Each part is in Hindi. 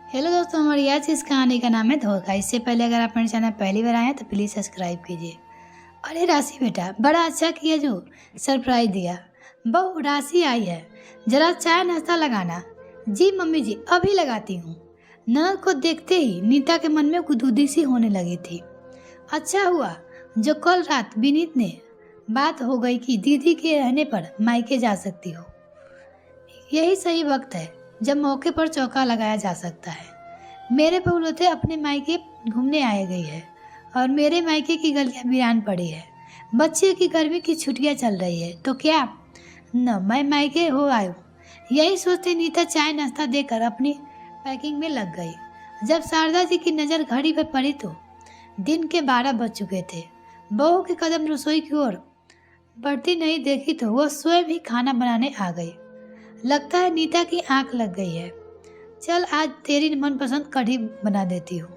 हेलो दोस्तों, हमारी आज इस कहानी का नाम है धोखा। इससे पहले अगर आप मेरे चैनल पहली बार आए हैं तो प्लीज़ सब्सक्राइब कीजिए। अरे राशि बेटा, बड़ा अच्छा किया जो सरप्राइज दिया। बहू राशि आई है, जरा चाय नाश्ता लगाना। जी मम्मी जी, अभी लगाती हूँ। नल को देखते ही नीता के मन में गुदगुदी सी होने लगी थी। अच्छा हुआ जो कल रात विनीत ने बात हो गई कि दीदी के रहने पर मायके जा सकती हो। यही सही वक्त है जब मौके पर चौका लगाया जा सकता है। मेरे बहुलते अपने मायके घूमने आए गई है और मेरे मायके की गलियां वीरान पड़ी है। बच्चे की गर्मी की छुट्टियां चल रही है तो क्या न मैं मायके हो आयूं। यही सोचते नीता चाय नाश्ता देकर अपनी पैकिंग में लग गई। जब शारदा जी की नज़र घड़ी पर पड़ी तो दिन के 12 बज चुके थे। बहू के कदम रसोई की ओर बढ़ती नहीं देखी तो वह स्वयं ही खाना बनाने आ गई। लगता है नीता की आंख लग गई है। चल आज तेरी मनपसंद कढ़ी बना देती हूँ।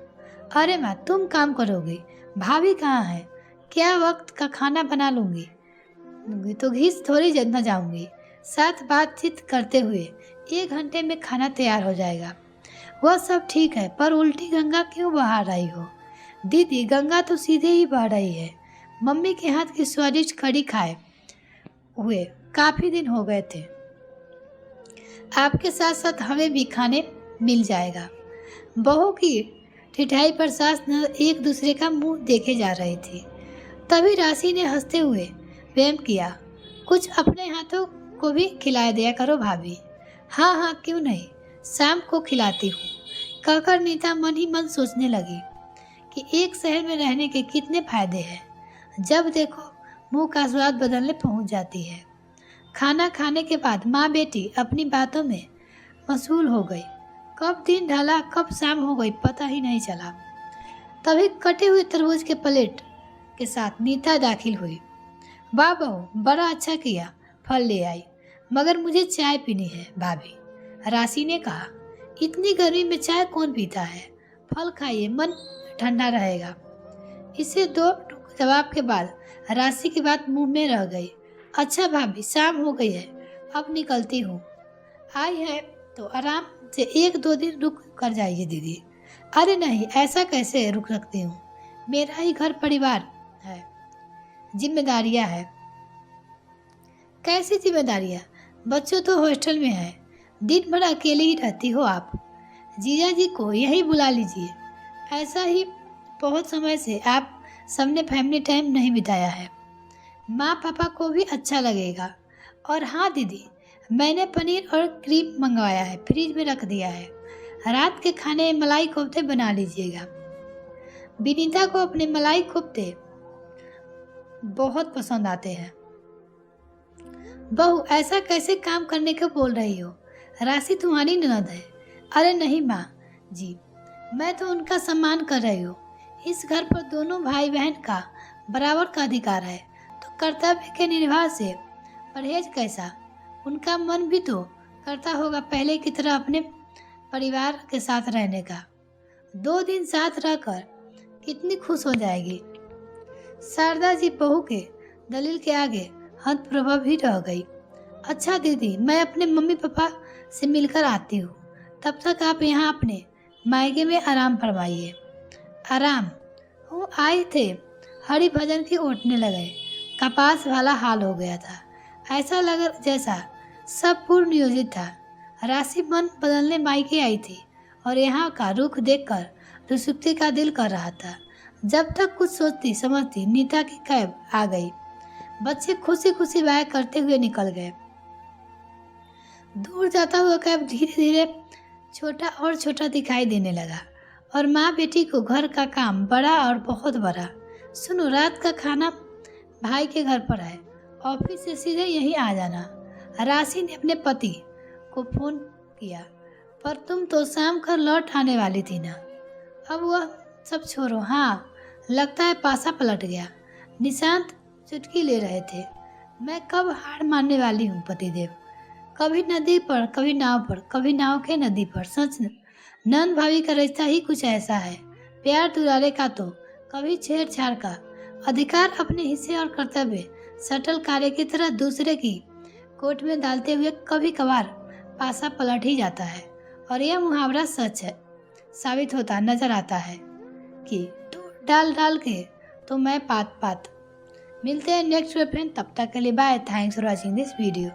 अरे माँ, तुम काम करोगी? भाभी कहाँ है? क्या वक्त का खाना बना लूँगी तो घिस थोड़ी न जाऊँगी। साथ बातचीत करते हुए 1 घंटे में खाना तैयार हो जाएगा। वह सब ठीक है, पर उल्टी गंगा क्यों बहा रही हो? दीदी, गंगा तो सीधे ही बह रही है। मम्मी के हाथ की स्वादिष्ट कढ़ी खाए हुए काफ़ी दिन हो गए थे। आपके साथ साथ हमें भी खाने मिल जाएगा। बहू की ठिठाई पर सास न एक दूसरे का मुंह देखे जा रही थी। तभी राशि ने हंसते हुए व्यायाम किया, कुछ अपने हाथों को भी खिला दिया करो भाभी। हाँ हाँ, क्यों नहीं, शाम को खिलाती हूँ। कहकर नीता मन ही मन सोचने लगी कि एक शहर में रहने के कितने फायदे हैं। जब देखो मुंह का स्वाद बदलने पहुँच जाती है। खाना खाने के बाद माँ बेटी अपनी बातों में मशगूल हो गई। कब दिन ढला कब शाम हो गई पता ही नहीं चला। तभी कटे हुए तरबूज के प्लेट के साथ नीता दाखिल हुई। वाह बहू, बड़ा अच्छा किया, फल ले आई। मगर मुझे चाय पीनी है भाभी, राशि ने कहा। इतनी गर्मी में चाय कौन पीता है? फल खाइए, मन ठंडा रहेगा। इसे 2 जवाब के बाद राशि की बात मुंह में रह गई। अच्छा भाभी, शाम हो गई है, अब निकलती हूँ। आई है तो आराम से 1-2 दिन रुक कर जाइए दीदी। अरे नहीं, ऐसा कैसे रुक सकती हूँ? मेरा ही घर परिवार है, जिम्मेदारियाँ है। कैसी जिम्मेदारियाँ? बच्चों तो हॉस्टल में है, दिन भर अकेले ही रहती हो आप। जीजा जी को यही बुला लीजिए। ऐसा ही बहुत समय से आप सबने फैमिली टाइम नहीं बिताया है। माँ पापा को भी अच्छा लगेगा। और हाँ दीदी, मैंने पनीर और क्रीम मंगवाया है, फ्रिज में रख दिया है। रात के खाने में मलाई कोफ्ते बना लीजिएगा। विनीता को अपने मलाई कोफ्ते बहुत पसंद आते हैं। बहू, ऐसा कैसे काम करने को बोल रही हो? राशि तुम्हारी ननद है। अरे नहीं माँ जी, मैं तो उनका सम्मान कर रही हूँ। इस घर पर दोनों भाई बहन का बराबर का अधिकार है, तो कर्तव्य के निर्वाह से परहेज कैसा? उनका मन भी तो करता होगा पहले की तरह अपने परिवार के साथ रहने का। 2 दिन साथ रहकर कितनी खुश हो जाएगी। शारदा जी बहू के दलील के आगे हतप्रभाव ही रह गई। अच्छा दीदी, मैं अपने मम्मी पापा से मिलकर आती हूँ, तब तक आप यहाँ अपने मायके में आराम फरमाइए। आराम? वो आए थे, हरि भजन की ओटने लगे। कपास वाला हाल हो गया था। ऐसा लगा जैसा सब पूर्व नियोजित था। राशि मन बदलने मायके आई थी और यहाँ का रुख देखकर दुसुप्ति का दिल कर रहा था। जब तक कुछ सोचती समझती नीता की कैब आ गई। बच्चे खुशी खुशी वाह करते हुए निकल गए। दूर जाता हुआ कैब धीरे धीरे छोटा और छोटा दिखाई देने लगा और माँ बेटी को घर का काम बड़ा और बहुत बड़ा। सुनो, रात का खाना भाई के घर पर है, ऑफिस से सीधे यहीं आ जाना। राशि ने अपने पति को फोन किया, पर तुम तो शाम को लौट आने वाली थी ना। अब वह सब छोड़ो। हाँ, लगता है पासा पलट गया। निशांत चुटकी ले रहे थे। मैं कब हार मानने वाली हूँ पतिदेव। कभी नदी पर, कभी नाव पर, कभी नाव के नदी पर। सच नंद भाभी का रिश्ता ही कुछ ऐसा है। प्यार दुलारे का तो कभी छेड़छाड़ का। अधिकार अपने हिस्से और कर्तव्य सटल कार्य की तरह दूसरे की कोर्ट में डालते हुए कभी कभार पासा पलट ही जाता है। और यह मुहावरा सच है। साबित होता नजर आता है कि तू डाल डाल के तो मैं पात पात। मिलते हैं नेक्स्ट फ्रेंड, तब तक के लिए bye. Thanks for watching this video.